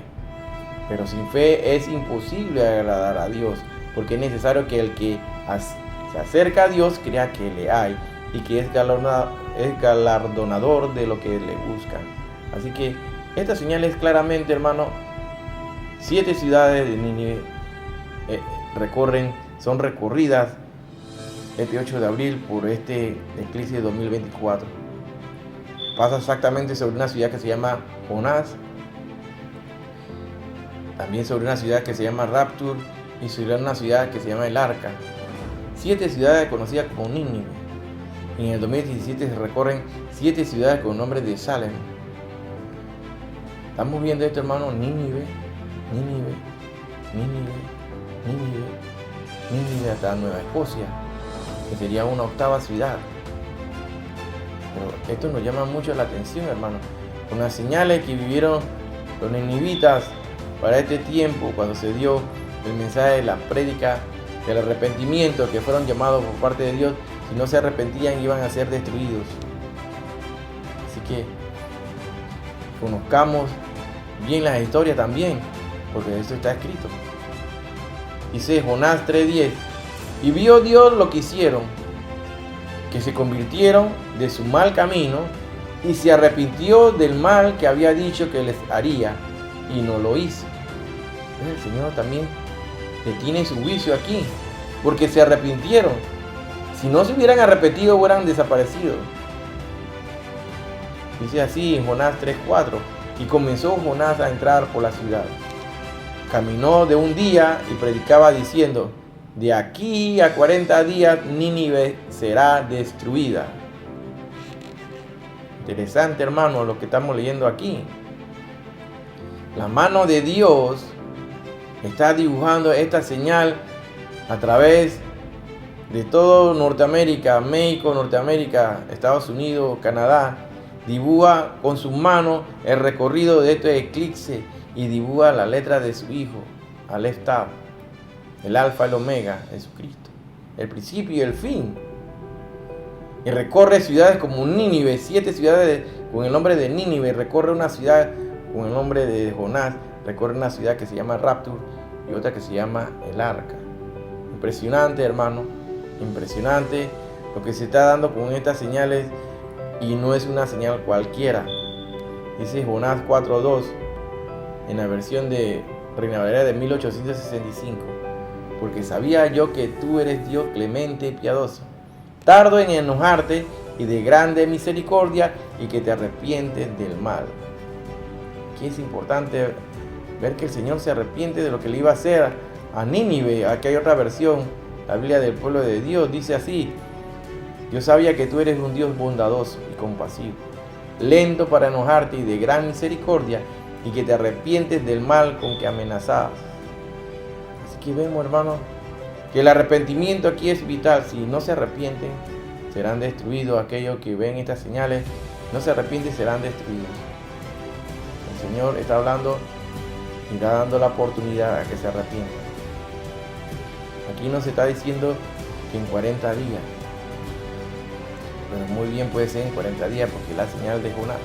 pero sin fe es imposible agradar a Dios, porque es necesario que el que se acerca a Dios crea que le hay y que es galardonador de lo que le buscan. Así que esta señal es claramente, hermano, 7 ciudades de Nínive son recorridas este 8 de abril por este eclipse de 2024. Pasa exactamente sobre una ciudad que se llama Jonás, también sobre una ciudad que se llama Rapture y sobre una ciudad que se llama El Arca. 7 ciudades conocidas como Nínive. Y en el 2017 se recorren 7 ciudades con nombre de Salem. Estamos viendo esto, hermano, Nínive, hasta Nueva Escocia, que sería una 8ª ciudad. Pero esto nos llama mucho la atención, hermano, con las señales que vivieron los ninivitas para este tiempo, cuando se dio el mensaje de la prédica del arrepentimiento, que fueron llamados por parte de Dios. Si no se arrepentían, iban a ser destruidos. Así que conozcamos bien las historias también, porque esto está escrito. Dice Jonás 3:10: y vio Dios lo que hicieron, que se convirtieron de su mal camino y se arrepintió del mal que había dicho que les haría, y no lo hizo. El Señor también tiene su juicio aquí, porque se arrepintieron. Si no se hubieran arrepentido, hubieran desaparecido. Dice así en Jonás 3:4: y comenzó Jonás a entrar por la ciudad. Caminó de un día y predicaba diciendo: de aquí a 40 días Nínive será destruida. Interesante, hermano, lo que estamos leyendo aquí. La mano de Dios está dibujando esta señal a través de todo Norteamérica, México, Norteamérica, Estados Unidos, Canadá. Dibuja con su mano el recorrido de este eclipse y dibuja la letra de su Hijo, Aleph Tav, el Alfa, el Omega, Jesucristo, el principio y el fin. Y recorre ciudades como Nínive, 7 ciudades con el nombre de Nínive. Recorre una ciudad con el nombre de Jonás. Recorre una ciudad que se llama Rapture y otra que se llama El Arca. Impresionante, hermano, impresionante lo que se está dando con estas señales, y no es una señal cualquiera. Dice Jonás 4:2 en la versión de Reina Valera de 1865: porque sabía yo que tú eres Dios clemente y piadoso, tardo en enojarte y de grande misericordia, y que te arrepientes del mal. Aquí es importante ver que el Señor se arrepiente de lo que le iba a hacer a Nínive. Aquí hay otra versión, la Biblia del pueblo de Dios, dice así: yo sabía que tú eres un Dios bondadoso y compasivo, lento para enojarte y de gran misericordia, y que te arrepientes del mal con que amenazabas. Así que vemos, hermano, que el arrepentimiento aquí es vital. Si no se arrepienten, serán destruidos. Aquellos que ven estas señales, no se arrepienten, serán destruidos. El Señor está hablando y está dando la oportunidad a que se arrepientan. Aquí no se está diciendo que en 40 días, pero muy bien puede ser en 40 días, porque es la señal de Jonás,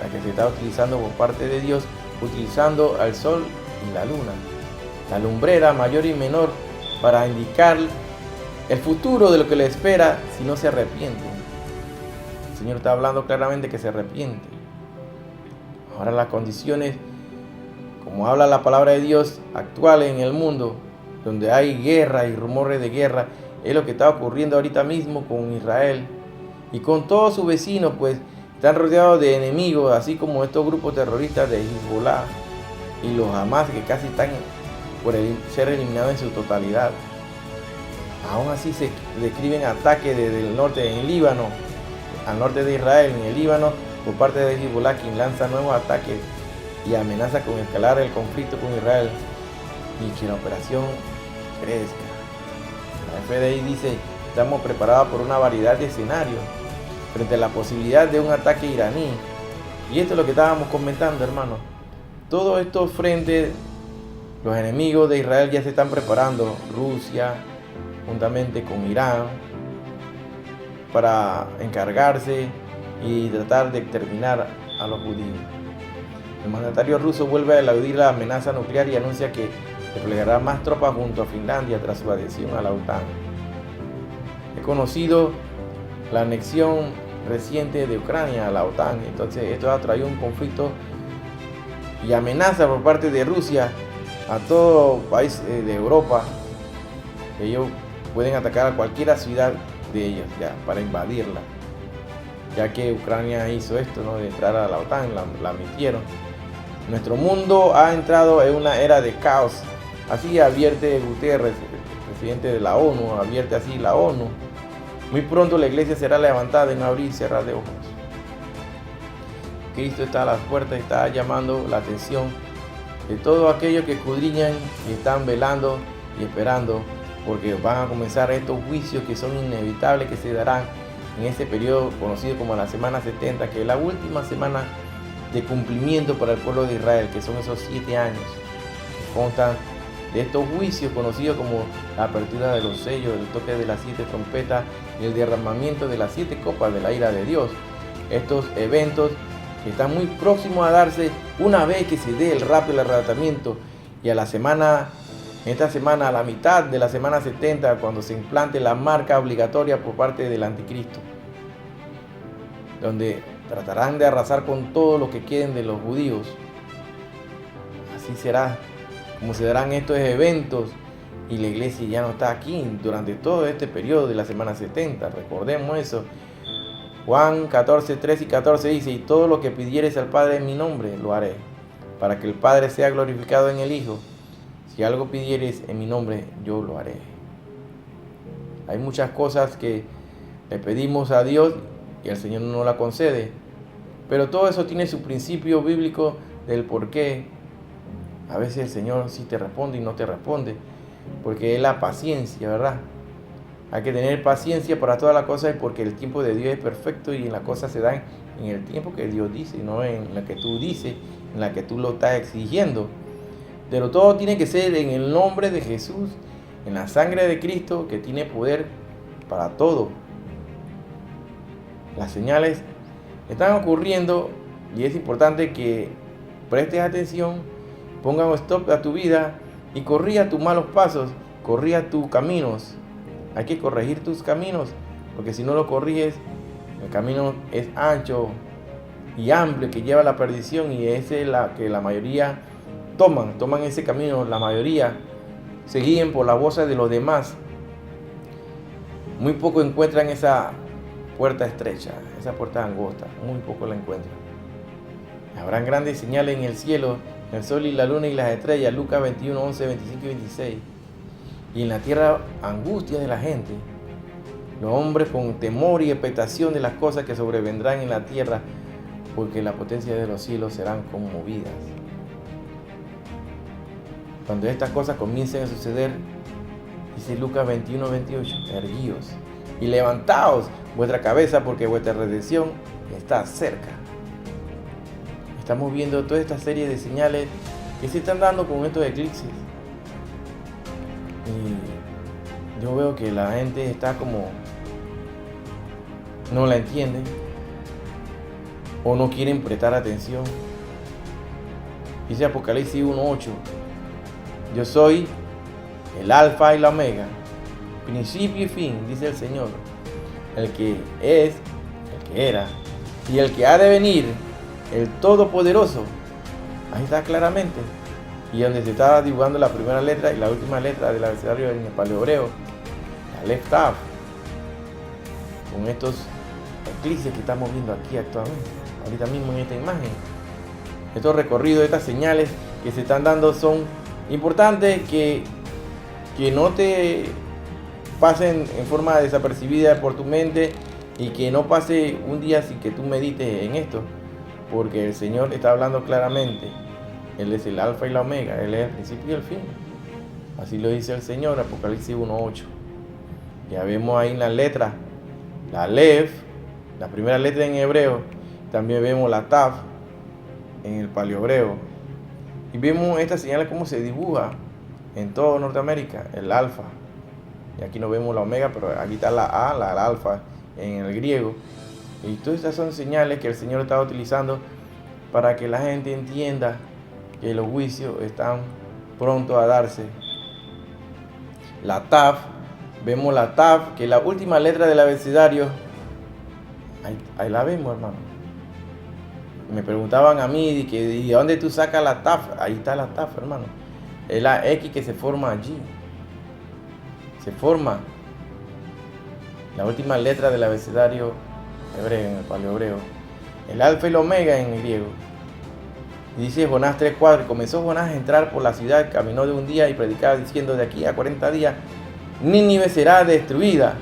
la que se está utilizando por parte de Dios, utilizando al sol y la luna, la lumbrera mayor y menor, para indicar el futuro de lo que le espera si no se arrepienten. El Señor está hablando claramente que se arrepiente. Ahora las condiciones, como habla la palabra de Dios, actuales en el mundo, donde hay guerra y rumores de guerra, es lo que está ocurriendo ahorita mismo con Israel y con todos sus vecinos, pues están rodeados de enemigos, así como estos grupos terroristas de Hezbollah y los Hamas, que casi están por ser eliminados en su totalidad. Aún así se describen ataques desde el norte, en el Líbano, al norte de Israel, en el Líbano, por parte de Hezbollah, quien lanza nuevos ataques y amenaza con escalar el conflicto con Israel y que la operación crezca. La FDI dice: estamos preparados por una variedad de escenarios frente a la posibilidad de un ataque iraní. Y esto es lo que estábamos comentando, hermanos. Todos estos frentes, los enemigos de Israel ya se están preparando. Rusia, juntamente con Irán, para encargarse y tratar de exterminar a los judíos. El mandatario ruso vuelve a eludir la amenaza nuclear y anuncia que desplegará más tropas junto a Finlandia tras su adhesión a la OTAN. He conocido la anexión reciente de Ucrania a la OTAN, entonces esto ha traído un conflicto y amenaza por parte de Rusia a todo país de Europa. Ellos pueden atacar a cualquier ciudad de ellos ya para invadirla, ya que Ucrania hizo esto, ¿no?, de entrar a la OTAN, la admitieron. Nuestro mundo ha entrado en una era de caos, así advierte Guterres, el presidente de la ONU, advierte así la ONU. Muy pronto la iglesia será levantada en abrir y cerrar de ojos. Cristo está a las puertas y está llamando la atención de todos aquellos que escudriñan y están velando y esperando, porque van a comenzar estos juicios que son inevitables, que se darán en este periodo conocido como la semana 70, que es la última semana de cumplimiento para el pueblo de Israel, que son esos 7 años que constan de estos juicios conocidos como la apertura de los sellos, el toque de las 7 trompetas y el derramamiento de las 7 copas de la ira de Dios. Estos eventos que están muy próximos a darse una vez que se dé el rapto y el arrebatamiento, y a la semana, esta semana, a la mitad de la semana 70, cuando se implante la marca obligatoria por parte del anticristo, donde tratarán de arrasar con todo lo que queden de los judíos. Así será como se darán estos eventos, y la iglesia ya no está aquí durante todo este periodo de la semana 70. Recordemos eso. Juan 14, 13 y 14 dice: y todo lo que pidieres al Padre en mi nombre lo haré, para que el Padre sea glorificado en el Hijo. Si algo pidieres en mi nombre, yo lo haré. Hay muchas cosas que le pedimos a Dios y el Señor no la concede, pero todo eso tiene su principio bíblico del por qué. A veces el Señor sí te responde y no te responde, porque es la paciencia, ¿verdad? Hay que tener paciencia para todas las cosas, porque el tiempo de Dios es perfecto y las cosas se dan en el tiempo que Dios dice, no en la que tú dices, en la que tú lo estás exigiendo. Pero todo tiene que ser en el nombre de Jesús, en la sangre de Cristo, que tiene poder para todo. Las señales están ocurriendo y es importante que prestes atención, ponga un stop a tu vida y corrija tus malos pasos, corrija tus caminos. Hay que corregir tus caminos, porque si no lo corriges, el camino es ancho y amplio que lleva a la perdición, y ese es la que la mayoría toman ese camino. La mayoría se guían por la voz de los demás. Muy poco encuentran esa puerta estrecha, esa puerta angosta, muy poco la encuentran. Habrán grandes señales en el cielo, el sol y la luna y las estrellas, Lucas 21, 11, 25 y 26. Y en la tierra, angustia de la gente, los hombres con temor y expectación de las cosas que sobrevendrán en la tierra, porque la potencia de los cielos serán conmovidas. Cuando estas cosas comiencen a suceder, dice Lucas 21, 28, erguíos y levantaos vuestra cabeza, porque vuestra redención está cerca. Estamos viendo toda esta serie de señales que se están dando con estos eclipses. Y yo veo que la gente está como no la entiende o no quieren prestar atención. Dice Apocalipsis 1:8: yo soy el alfa y la omega, principio y fin, dice el Señor, el que es, el que era y el que ha de venir, el Todopoderoso. Ahí está claramente. Y donde se estaba dibujando la primera letra y la última letra del abecedario en el paleohebreo, la Aleph Tav, con estos eclipses que estamos viendo aquí actualmente, ahorita mismo en esta imagen. Estos recorridos, estas señales que se están dando son importantes, que no te pasen en forma desapercibida por tu mente y que no pase un día sin que tú medites en esto, porque el Señor está hablando claramente. Él es el alfa y la omega, Él es el principio y el fin. Así lo dice el Señor, Apocalipsis 1:8. Ya vemos ahí en la letra, la Aleph, la primera letra en hebreo. También vemos la Tav en el paleohebreo. Y vemos estas señales cómo se dibuja en toda Norteamérica, el alfa. Y aquí no vemos la omega, pero aquí está la A, la alfa en el griego. Y todas estas son señales que el Señor está utilizando para que la gente entienda que los juicios están pronto a darse. La Tav, vemos la Tav, que es la última letra del abecedario. Ahí la vemos, hermano. Me preguntaban a mí, ¿de dónde tú sacas la Tav? Ahí está la Tav, hermano. Es la X que se forma allí. Se forma la última letra del abecedario hebreo, en el paleohebreo. El alfa y el omega en el griego. Y dice Jonás 3:4: comenzó Jonás a entrar por la ciudad, caminó de un día y predicaba diciendo: de aquí a 40 días Nínive será destruida.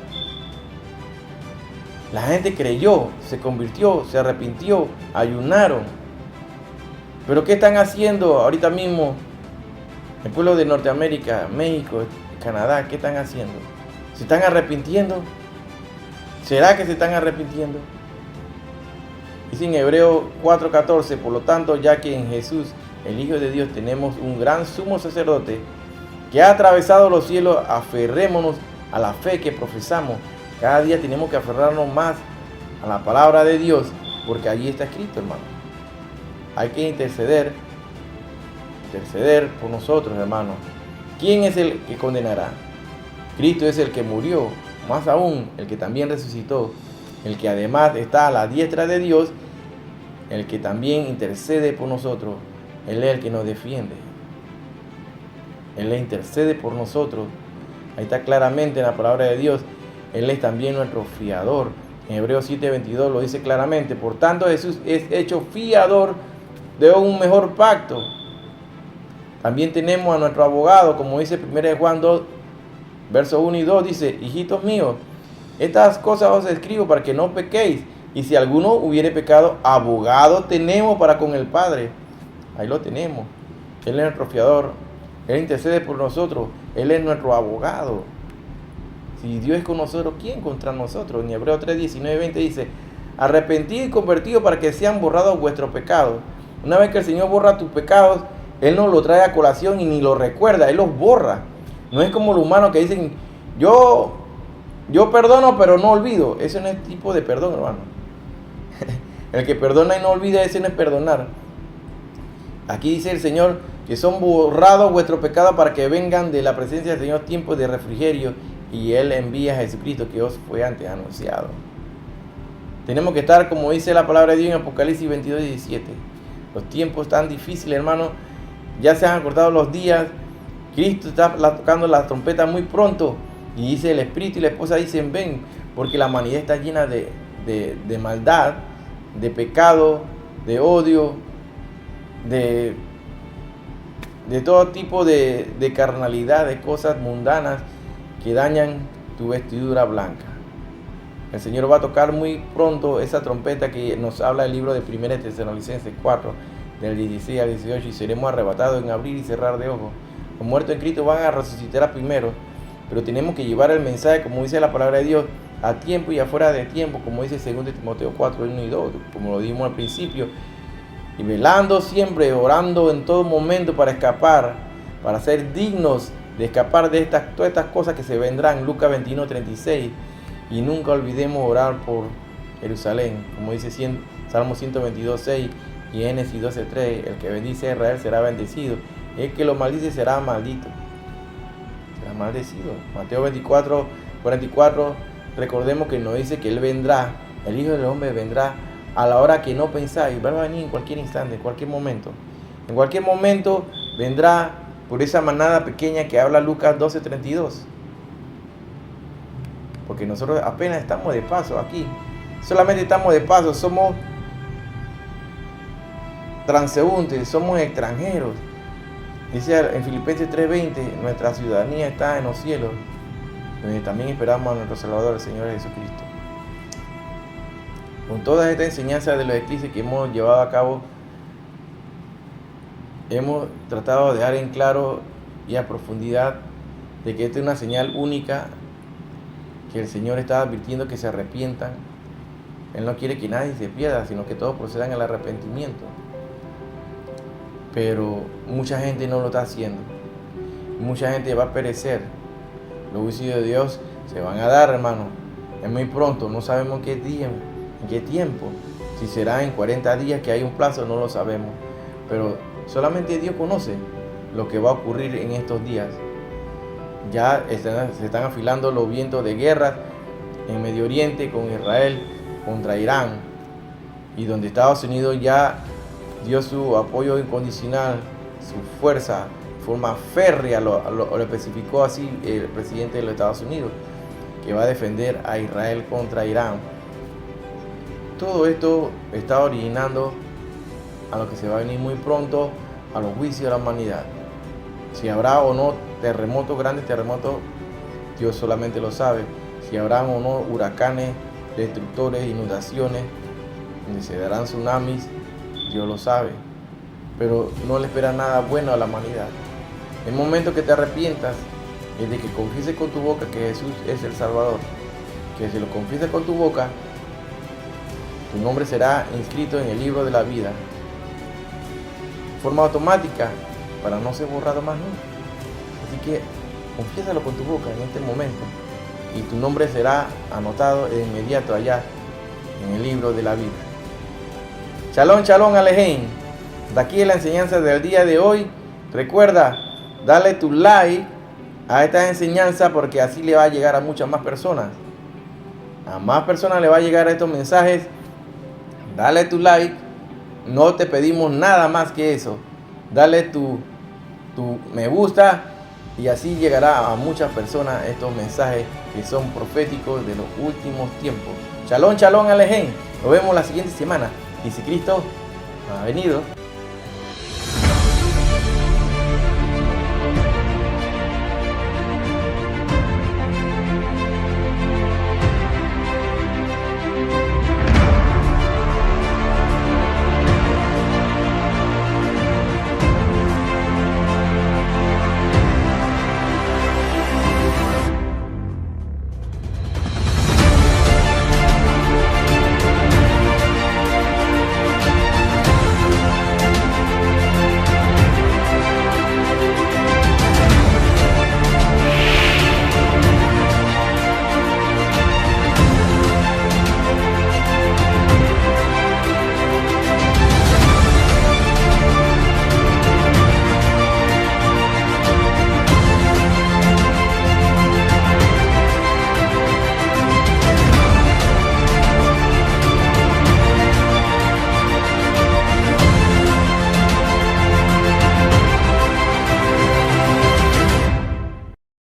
La gente creyó, se convirtió, se arrepintió, ayunaron. Pero ¿qué están haciendo ahorita mismo el pueblo de Norteamérica, México, Canadá? ¿Qué están haciendo? ¿Se están arrepintiendo? ¿Será que se están arrepintiendo? Dice en Hebreos 4:14: por lo tanto, ya que en Jesús, el Hijo de Dios, tenemos un gran sumo sacerdote que ha atravesado los cielos, aferrémonos a la fe que profesamos. Cada día tenemos que aferrarnos más a la palabra de Dios, porque allí está escrito, hermano. Hay que interceder por nosotros, hermano. ¿Quién es el que condenará? Cristo es el que murió, más aún el que también resucitó, el que además está a la diestra de Dios, el que también intercede por nosotros. Él es el que nos defiende. Él intercede por nosotros. Ahí está claramente en la palabra de Dios. Él es también nuestro fiador. En Hebreos 7:22 lo dice claramente: por tanto, Jesús es hecho fiador de un mejor pacto. También tenemos a nuestro abogado, como dice 1 Juan 2, versos 1 y 2, dice: hijitos míos, estas cosas os escribo para que no pequéis. Y si alguno hubiere pecado, abogado tenemos para con el Padre. Ahí lo tenemos. Él es nuestro fiador. Él intercede por nosotros. Él es nuestro abogado. Si Dios es con nosotros, ¿quién contra nosotros? En Hebreos 3, 19 y 20 dice: arrepentido y convertido para que sean borrados vuestros pecados. Una vez que el Señor borra tus pecados, Él no lo trae a colación y ni lo recuerda. Él los borra. No es como los humanos que dicen: yo perdono pero no olvido. Ese no es tipo de perdón, hermano. El que perdona y no olvida, ese no es perdonar. Aquí dice el Señor que son borrados vuestros pecados para que vengan de la presencia del Señor tiempos de refrigerio, y Él envía a Jesucristo, que os fue antes anunciado. Tenemos que estar, como dice la palabra de Dios en Apocalipsis 22 y 17. Los tiempos tan difíciles, hermano. Ya se han acortado los días. Cristo está tocando la trompeta muy pronto. Y dice el Espíritu y la esposa dicen: ven, porque la humanidad está llena de maldad, de pecado, de odio, de todo tipo de carnalidad, de cosas mundanas que dañan tu vestidura blanca. El Señor va a tocar muy pronto esa trompeta que nos habla el libro de 1 Tesalonicenses 4, del 16 al 18, y seremos arrebatados en abrir y cerrar de ojos. Los muertos en Cristo van a resucitar primero, pero tenemos que llevar el mensaje, como dice la palabra de Dios, a tiempo y afuera de tiempo, como dice 2 Timoteo 4, 1 y 2, como lo dimos al principio. y velando siempre, orando en todo momento para escapar, para ser dignos de escapar de todas estas cosas que se vendrán. Lucas 21:36. Y nunca olvidemos orar por Jerusalén, como dice Salmo 122:6 y Génesis 12:3. El que bendice a Israel será bendecido, el que lo maldice será maldito, será maldecido. Mateo 24:44. Recordemos que nos dice que Él vendrá, el Hijo del Hombre vendrá a la hora que no pensáis. Va a venir en cualquier instante, en cualquier momento. En cualquier momento vendrá por esa manada pequeña que habla Lucas 12:32. Porque nosotros apenas estamos de paso aquí. Solamente estamos de paso, somos transeúntes, somos extranjeros. Dice en Filipenses 3:20, nuestra ciudadanía está en los cielos, donde también esperamos a nuestro Salvador, el Señor Jesucristo. Con todas estas enseñanzas de los eclipses que hemos llevado a cabo, hemos tratado de dejar en claro y a profundidad de que esta es una señal única, que el Señor está advirtiendo que se arrepientan. Él no quiere que nadie se pierda, sino que todos procedan al arrepentimiento. Pero mucha gente no lo está haciendo. Mucha gente va a perecer. Los juicios de Dios se van a dar, hermano. Es muy pronto, no sabemos qué día, en qué tiempo. Si será en 40 días, que hay un plazo, no lo sabemos. Pero solamente Dios conoce lo que va a ocurrir en estos días. Ya se están afilando los vientos de guerra en Medio Oriente con Israel contra Irán, y donde Estados Unidos ya dio su apoyo incondicional, su fuerza, de forma férrea, lo especificó así el presidente de los Estados Unidos, que va a defender a Israel contra Irán. Todo esto está originando a lo que se va a venir muy pronto, a los juicios de la humanidad. Si habrá o no terremotos, grandes terremotos, Dios solamente lo sabe. Si habrá o no huracanes, destructores, inundaciones, donde se darán tsunamis, Dios lo sabe. Pero no le espera nada bueno a la humanidad. El momento que te arrepientas es de que confieses con tu boca que Jesús es el Salvador. Que si lo confiesas con tu boca, tu nombre será inscrito en el libro de la vida, de forma automática, para no ser borrado más nunca. Así que confiésalo con tu boca en este momento, y tu nombre será anotado de inmediato allá en el libro de la vida. Shalom, shalom, Alejem. De aquí es la enseñanza del día de hoy. Recuerda, dale tu like a esta enseñanza, porque así le va a llegar a muchas más personas. A más personas le va a llegar estos mensajes. Dale tu like. No te pedimos nada más que eso. Dale tu me gusta, y así llegará a muchas personas estos mensajes que son proféticos de los últimos tiempos. Shalom, shalom, Alejem. Nos vemos la siguiente semana. Y si Cristo ha venido.